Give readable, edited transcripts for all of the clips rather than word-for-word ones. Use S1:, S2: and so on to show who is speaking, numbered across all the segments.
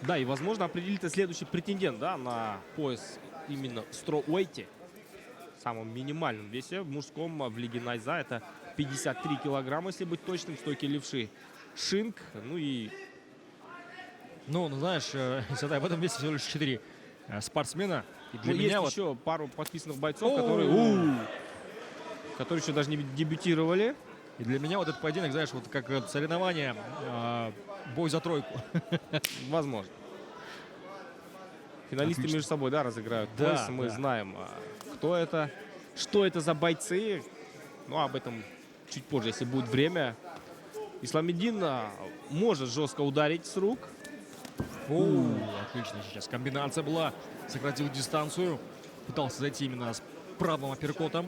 S1: Да, и, возможно, определится следующий претендент, да, на пояс именно строуэйте, в самом минимальном весе в мужском в лиге Найза. Это 53 килограмма, если быть точным, стойки левши Шинк. Ну и...
S2: Ну, знаешь, в этом весе всего лишь 4 спортсмена. И для
S1: Ну,
S2: меня
S1: есть
S2: вот...
S1: еще пару подписанных бойцов, которые еще даже не дебютировали.
S2: И для меня вот этот поединок, знаешь, вот как соревнование, бой за тройку.
S1: Возможно. Финалисты
S2: Отлично.
S1: между собой, да, разыграют
S2: Да,
S1: пояс. Мы
S2: да.
S1: знаем, кто это, что это за бойцы. Ну, об этом чуть позже, если будет время. Исламиддин может жестко ударить с рук.
S2: Отлично сейчас комбинация была. Сократил дистанцию. Пытался зайти именно с правым апперкотом.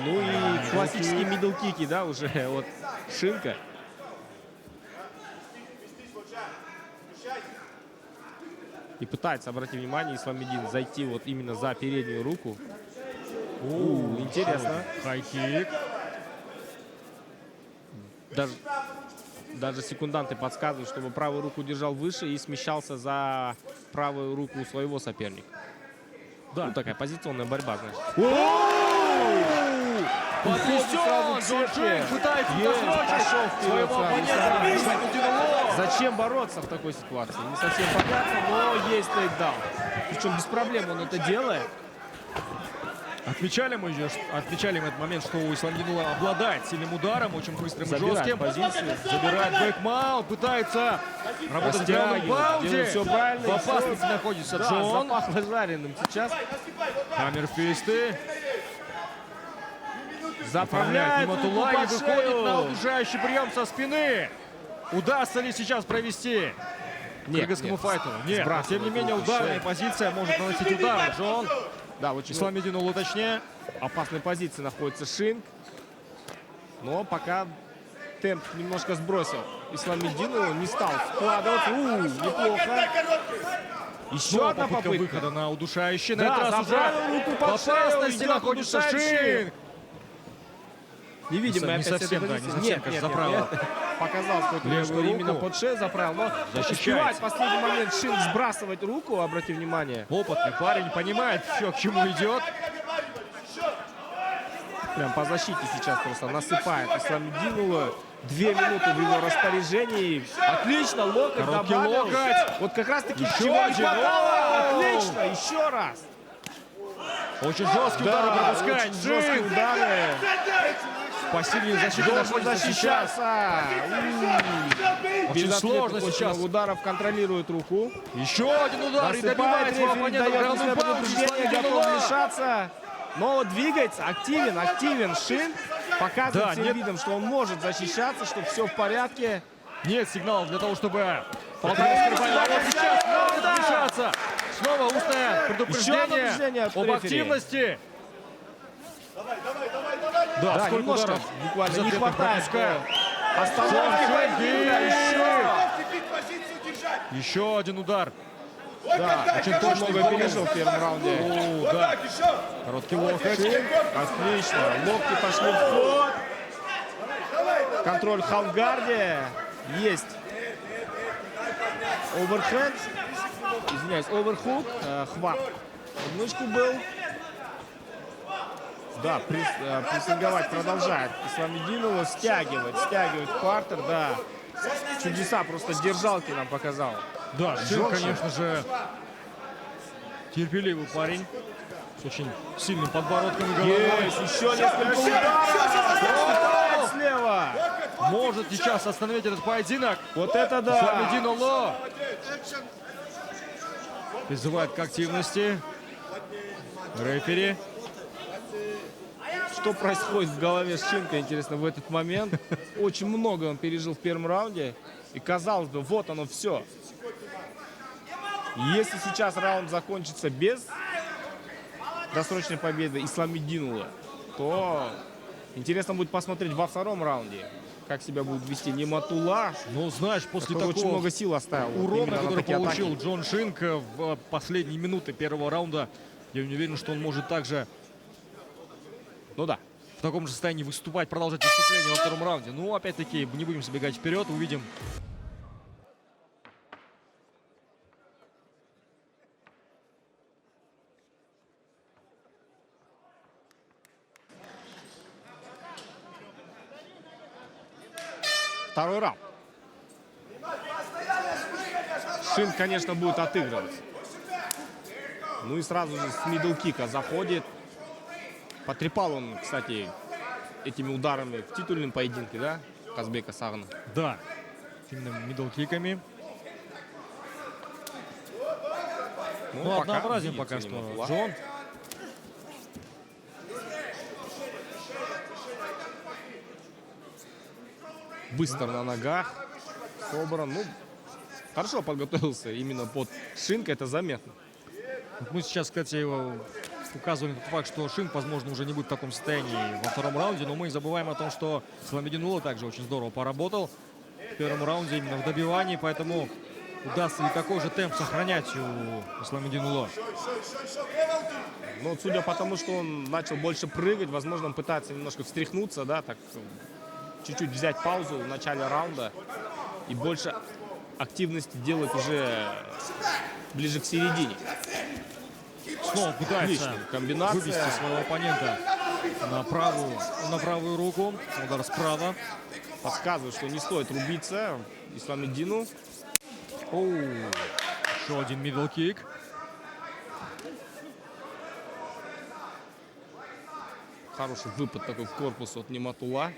S1: Ну и классические мидл-кики, да, уже от Шинка. И пытается, обратить внимание, Исламиддин зайти вот именно за переднюю руку. Интересно.
S2: Хай-кик.
S1: Даже секунданты подсказывают, чтобы правую руку держал выше и смещался за правую руку своего соперника. Да. Ну, такая позиционная борьба, знаешь.
S2: Потрясен! Джон Шинк пытается досрочить своего оппонента.
S1: Зачем бороться в такой ситуации? Не совсем понятно, но есть тейкдаун. Причем без проблем он это делает.
S2: Отмечали мы этот момент, что у Исламиддина обладает сильным ударом, очень быстрым и жестким.
S1: Позицию.
S2: Забирает бэкмаунт, пытается работать в граундном баунде.
S1: Все правильно.
S2: В опасности находится Джон.
S1: Запахло жареным сейчас.
S2: Хаммерфисты.
S1: Заправляет
S2: Ниматулла и выходит на удушающий прием со спины. Удастся ли сейчас провести кыргызскому файтеру? Нет, тем не менее ударная позиция может наносить удар. Джон.
S1: Да, очень
S2: Исламиддину точнее.
S1: опасной позиции находится Шинк. Но пока темп немножко сбросил. Исламиддину не стал вкладывать. Неплохо. Еще одна
S2: попытка
S1: попытка
S2: выхода на удушающий. На
S1: Да,
S2: этот раз
S1: заправил
S2: уже
S1: руку
S2: в
S1: под шею,
S2: опасности
S1: идет
S2: находится
S1: удушающий.
S2: Шинк.
S1: Невидимый
S2: Не
S1: опять
S2: совсем,
S1: с этой
S2: да,
S1: позиции.
S2: не совсем,
S1: Нет,
S2: конечно,
S1: нет,
S2: заправил.
S1: нет. Показалось, что
S2: Левую
S1: именно
S2: руку.
S1: под шею заправил. Но
S2: Защищается.
S1: успевает в последний момент Шинк сбрасывать руку, обрати внимание.
S2: Опытный парень понимает все, к чему идет.
S1: Прям по защите сейчас просто насыпает Исламиддину. 2 минуты в его распоряжении. Отлично, локоть
S2: Короткий
S1: добавил.
S2: локоть.
S1: Вот как раз таки
S2: Еще
S1: чего не
S2: один.
S1: хватало. Отлично, еще раз.
S2: Очень жесткие удары пропускает.
S1: очень жесткие
S2: Шинк.
S1: удары.
S2: Посильнее защиты
S1: Должен
S2: находится сейчас.
S1: защищаться.
S2: Очень
S1: Без
S2: сложно
S1: ответных
S2: сейчас.
S1: очень ударов, контролирует руку.
S2: Еще один удар и
S1: Насыпает,
S2: добивает своего
S1: рефери
S2: оппонента в
S1: дает
S2: граундном
S1: условие
S2: баунде.
S1: предупреждения, готов вмешаться. Но вот двигается, активен Шинк. Показывает
S2: Да,
S1: всем
S2: нет.
S1: видом, что он может защищаться, что все в порядке.
S2: Нет сигналов для того, чтобы полковник Скрипаль вот сейчас может вмешаться. Снова устное
S1: Еще одно
S2: предупреждение
S1: предупреждение от
S2: об
S1: рефери.
S2: активности.
S1: Да,
S2: сколько
S1: немножко
S2: ударов
S1: буквально не
S2: безответных
S1: хватает.
S2: пропускает.
S1: Остановки поединка еще.
S2: Еще один удар.
S1: Да, очень точно много пережил в первом раунде.
S2: Да. Короткий локоть.
S1: Отлично. Локти пошли в ход. Контроль в халфгарде. Есть. Оверхед. Извиняюсь, оверхук. Хват. Подмышку был. Да, прессинговать продолжает Исламиддинова. Стягивает в партер, да. Чудеса, просто держалки нам показал.
S2: Да, Шинк, конечно же, терпеливый парень. С очень сильным подбородком и головой.
S1: Есть, еще несколько ударов. Слева.
S2: Может сейчас остановить этот поединок.
S1: Вот это да.
S2: Исламиддин призывает к активности. Рефери.
S1: Что происходит в голове Шинка, интересно, в этот момент. Очень много он пережил в первом раунде. И казалось бы, вот оно все. Если сейчас раунд закончится без досрочной победы Исламиддинова, то интересно будет посмотреть во втором раунде, как себя будет вести Ниматулла.
S2: Ну, знаешь, после
S1: Который очень
S2: такого
S1: много сил оставил.
S2: урона,
S1: именно на
S2: который
S1: такие
S2: получил
S1: атаки.
S2: Джон Шинк в последние минуты первого раунда, я не уверен, что он может также
S1: Ну да.
S2: таком же состоянии выступать, продолжать выступление во втором раунде. Ну, опять-таки, не будем забегать вперед, увидим.
S1: Второй раунд. Шин, конечно, будет отыгрывать. Ну и сразу же с мидл-кика заходит. Потрепал он, кстати, этими ударами в титульном поединке, да, Казбека Сагана?
S2: Да, именно мидл-киками. Ну, однообразен пока что Джон.
S1: Быстро на ногах, собран. Ну, хорошо подготовился именно под Шинка, это заметно.
S2: Вот мы сейчас, кстати, указывали тот факт, что Шинк, возможно, уже не будет в таком состоянии во втором раунде, но мы забываем о том, что Исламидинула также очень здорово поработал в первом раунде именно в добивании, поэтому удастся ли такой же темп сохранять у Исламидинула.
S1: Ну, судя по тому, что он начал больше прыгать, возможно, он пытается немножко встряхнуться, да, так чуть-чуть взять паузу в начале раунда и больше активности делать уже ближе к середине.
S2: Снова пытается вывести своего оппонента на правую руку. Удар справа.
S1: Подсказывает, что не стоит рубиться Исламидину.
S2: Еще один мидл-кик.
S1: Хороший выпад такой в корпус от Нематула.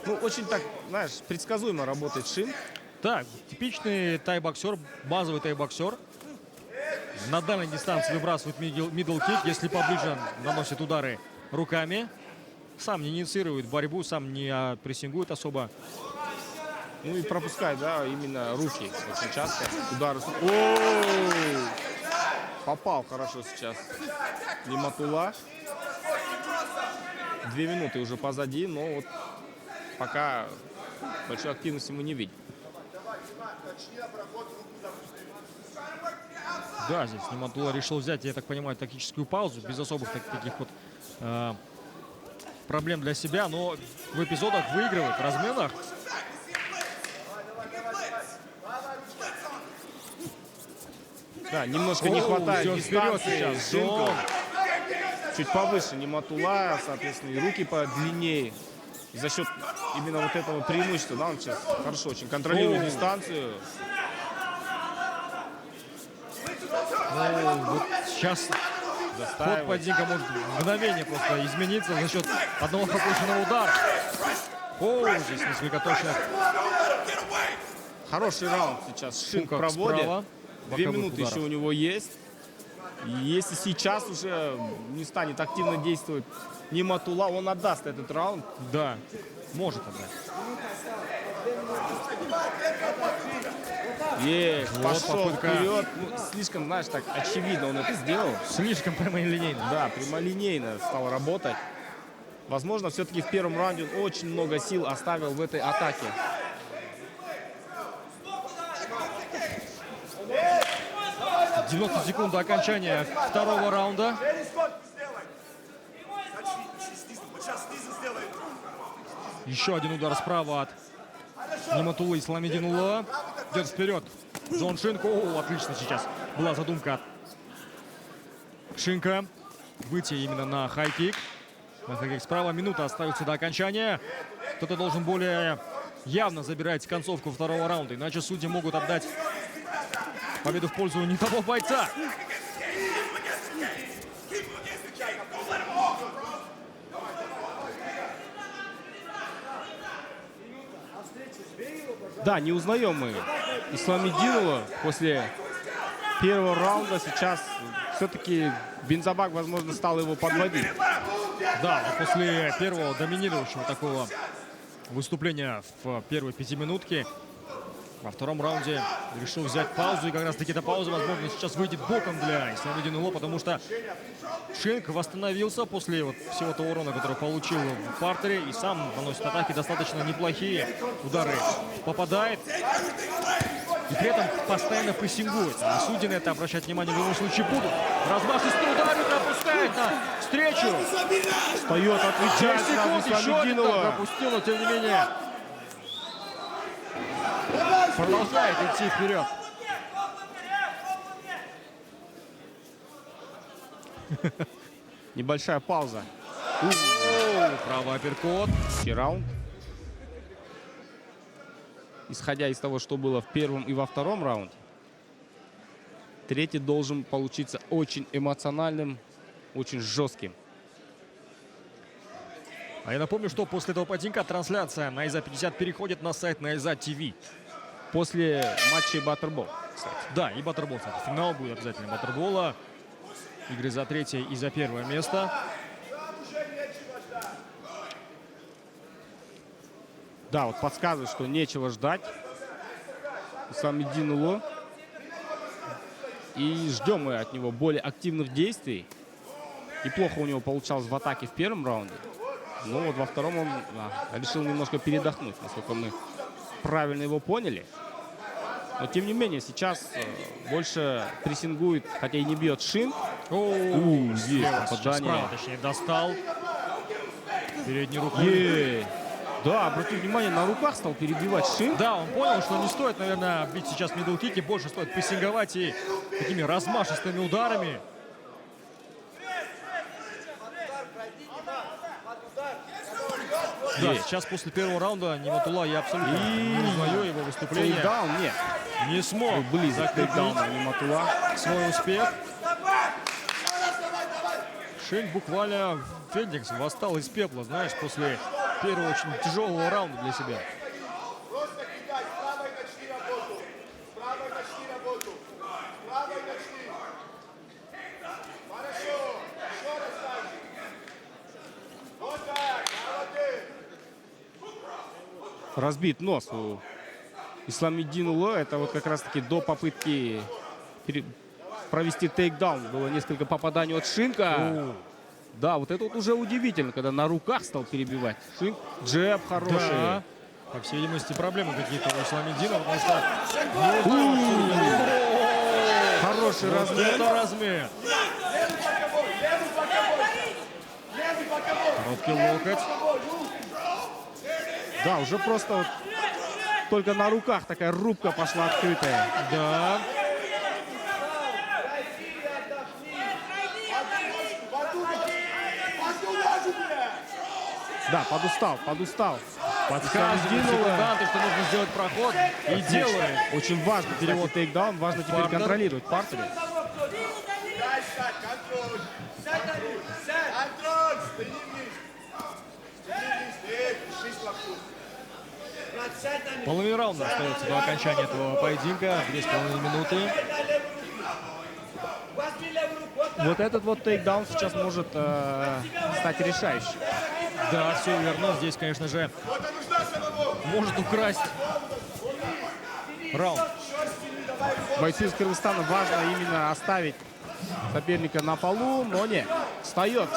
S1: Ну, очень так, знаешь, предсказуемо работает Шин.
S2: Так, типичный тай-боксер, базовый тай-боксер. На дальней дистанции выбрасывает мидл-кик, если поближе наносит удары руками. Сам не инициирует борьбу, сам не прессингует особо.
S1: Ну и пропускает, да, именно руки очень часто. Удары. Попал хорошо сейчас Нематула. 2 минуты уже позади, но вот пока большой активности мы не видим.
S2: Да, здесь Нематула решил взять, я так понимаю, тактическую паузу, без особых таких вот проблем для себя, но в эпизодах выигрывает, в разменах.
S1: Да, немножко не хватает дистанции.
S2: Шинку.
S1: Чуть повыше Нематула, соответственно, и руки подлиннее. И за счет именно вот этого преимущества, да, он сейчас хорошо очень контролирует дистанцию.
S2: Вот сейчас ход поединка может в мгновение просто измениться за счет одного пропущенного удара. Здесь несколько точных.
S1: Хороший раунд сейчас Шинк проводит. Справа. 2 минуты еще у него есть. И если сейчас уже не станет активно действовать Нематула, он отдаст этот раунд.
S2: Да, может отдать.
S1: Вот пошел вперед. Ну, слишком, знаешь, так очевидно он это сделал.
S2: Слишком прямолинейно.
S1: Да, прямолинейно стал работать. Возможно, все-таки в первом раунде он очень много сил оставил в этой атаке.
S2: — 90 секунд до окончания второго раунда. Еще один удар справа от Нематулы Исламидинула. Идет вперед Джон Шинк. Отлично сейчас была задумка от Шинка. Выйти именно на хай-кик. На хай-кик справа. Минута остается до окончания. Кто-то должен более явно забирать концовку второго раунда. Иначе судьи могут отдать победу в пользу не того бойца.
S1: Да, не узнаем мы Исламидинова после первого раунда. Сейчас все-таки Бензобак, возможно, стал его подводить.
S2: Да, после первого доминирующего такого выступления в первой пятиминутке во втором раунде решил взять паузу. И как раз таки эта пауза, возможно, сейчас выйдет боком для Исламидинова, потому что Шинк восстановился после вот всего того урона, который получил в партере, и сам наносит атаки достаточно неплохие. Удары попадает. и при этом постоянно прессингует. А судьи на это обращать внимание в любом случае будут. Размашистый удар пропускает на встречу.
S1: Встает, отвечает.
S2: 10 секунд, еще один там пропустил, но тем не менее продолжает идти вперед.
S1: Небольшая пауза.
S2: Правый апперкот.
S1: Раунд. Исходя из того, что было в первом и во втором раунде, третий должен получиться очень эмоциональным, очень жестким.
S2: А я напомню, что после этого поединка трансляция на ИЗА 50 переходит на сайт на ИЗА ТВ.
S1: После матчей Баттербол, кстати.
S2: Да, и Баттербол, кстати. Финал будет обязательно Баттербола. Игры за третье и за первое место.
S1: Да, вот подсказывает, что нечего ждать. Исламидин Уло. И ждем мы от него более активных действий. Неплохо у него получалось в атаке в первом раунде. Но вот во втором он решил немножко передохнуть, насколько мы правильно его поняли. Но тем не менее сейчас больше прессингует, хотя и не бьет Шин. Есть попадание.
S2: Справа, точнее, достал. Передней рукой.
S1: Да, обратите внимание, на руках стал перебивать Шин.
S2: Да, он понял, что не стоит, наверное, бить сейчас мидл-кики. Больше стоит прессинговать и такими размашистыми ударами. Да, сейчас после первого раунда Ниматулла я абсолютно не узнаю его выступление.
S1: Тейкдаун нет.
S2: Не смог
S1: Близок тейкдауна Ниматулла.
S2: свой успех. Шин буквально Феникс восстал из пепла, знаешь, после первого очень тяжелого раунда для себя.
S1: Разбит нос у Исламидин Уло. Это вот как раз-таки до попытки провести тейкдаун было несколько попаданий от Шинка. Да, вот это вот уже удивительно, когда на руках стал перебивать. Шинк, джеб хороший.
S2: Да. По всей видимости, проблемы какие-то у Исламидина, потому что...
S1: Хороший размен.
S2: Это размен. Короткий локоть.
S1: Да, уже просто вот только на руках такая рубка пошла открытая.
S2: Да.
S1: Да, подустал.
S2: Подсказывает секунданты, что нужно сделать проход. И делает.
S1: Очень важно перевод тейкдаун. Важно теперь
S2: Партнер.
S1: контролировать партнера.
S2: Половина раунда остается до окончания этого поединка. 2,5 минуты.
S1: Вот этот вот тейкдаун сейчас может стать решающим.
S2: Да, все верно. Здесь, конечно же, может украсть раунд.
S1: Бойцу из Кыргызстана важно именно оставить соперника на полу, но нет. Встает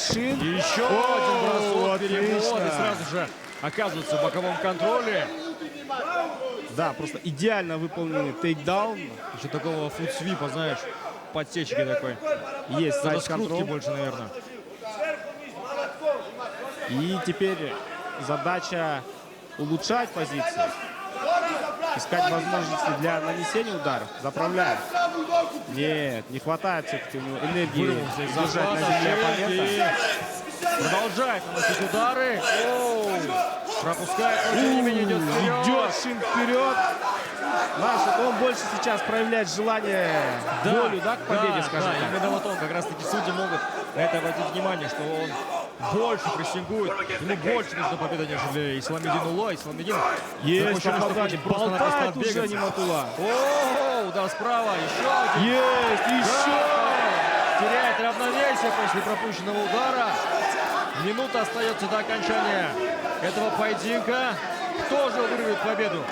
S1: Шин.
S2: И еще один бросок, перевод,
S1: отлично.
S2: и сразу же оказывается в боковом контроле.
S1: Да, просто идеально выполненный тейкдаун.
S2: Еще такого футсвипа, знаешь, подсечки такой.
S1: Есть
S2: Это
S1: сайт
S2: скрутки
S1: контроль.
S2: больше, наверное.
S1: И теперь задача улучшать позиции. Искать возможности для нанесения ударов. Заправляет. Нет, не хватает все-таки у него энергии
S2: Вырвался из
S1: держать на
S2: захвата,
S1: земле
S2: Шин,
S1: оппонента.
S2: и продолжает наносить удары. Пропускает, но тем не менее идет вперед.
S1: Идет Шин вперед. Знаешь, он больше сейчас проявляет желание, волю, да, к победе, скажем так.
S2: Именно вот он, как раз таки судьи могут на это обратить внимание, что он больше прессингует. Ему больше нужна победа, нежели Исламидин Уло. Исламидин
S1: Есть попадание.
S2: просто-напросто
S1: Болтает уже
S2: отбегаться.
S1: Ниматулла.
S2: О, удар справа, еще один.
S1: Есть, еще.
S2: Теряет равновесие после пропущенного удара. Минута остается до окончания этого поединка. Кто же вырвет победу?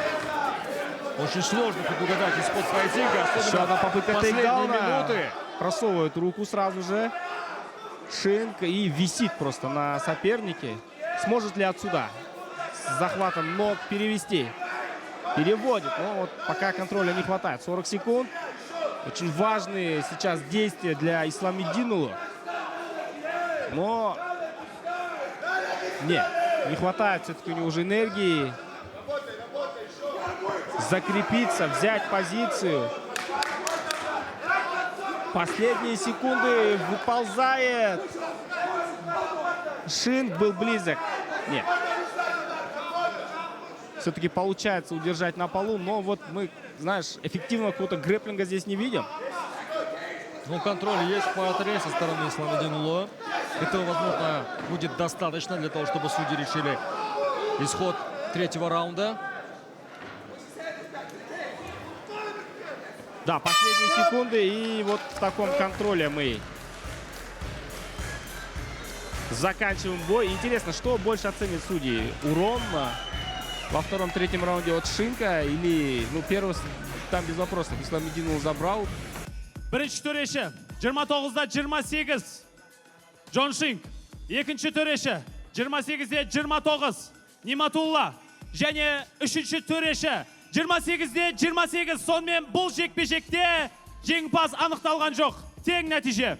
S2: Очень сложно предугадать исход поединка.
S1: Еще одна попытка
S2: последние
S1: тейкдауна.
S2: минуты.
S1: Просовывает руку сразу же. Шинк и висит просто на сопернике. Сможет ли отсюда с захватом ног перевести? переводит. Но вот пока контроля не хватает. 40 секунд. Очень важные сейчас действия для Исламидинова. Но не хватает все-таки у него уже энергии. Закрепиться, взять позицию. Последние секунды выползает. Шинк был близок. Нет. Все-таки получается удержать на полу, но вот мы, знаешь, эффективного какого-то грэпплинга здесь не видим.
S2: Ну, контроль есть по атаке со стороны Исламидинова. Этого, возможно, будет достаточно для того, чтобы судьи решили исход третьего раунда.
S1: Да, последние секунды, и вот в таком контроле мы заканчиваем бой. Интересно, что больше оценят судьи? Урон во втором-третьем раунде от Шинка или, ну, первый там без вопросов Исламидинов забрал.
S3: Birinchi töreşi 29'da 28 Jon Shink. Ikinci töreşi 28'de 29 Nimatullah. Және üçüncü töreşi 28'de 28. Sonымен бұл жекпе-жекте жеңімпаз анықталған жоқ. Тең нәтиже.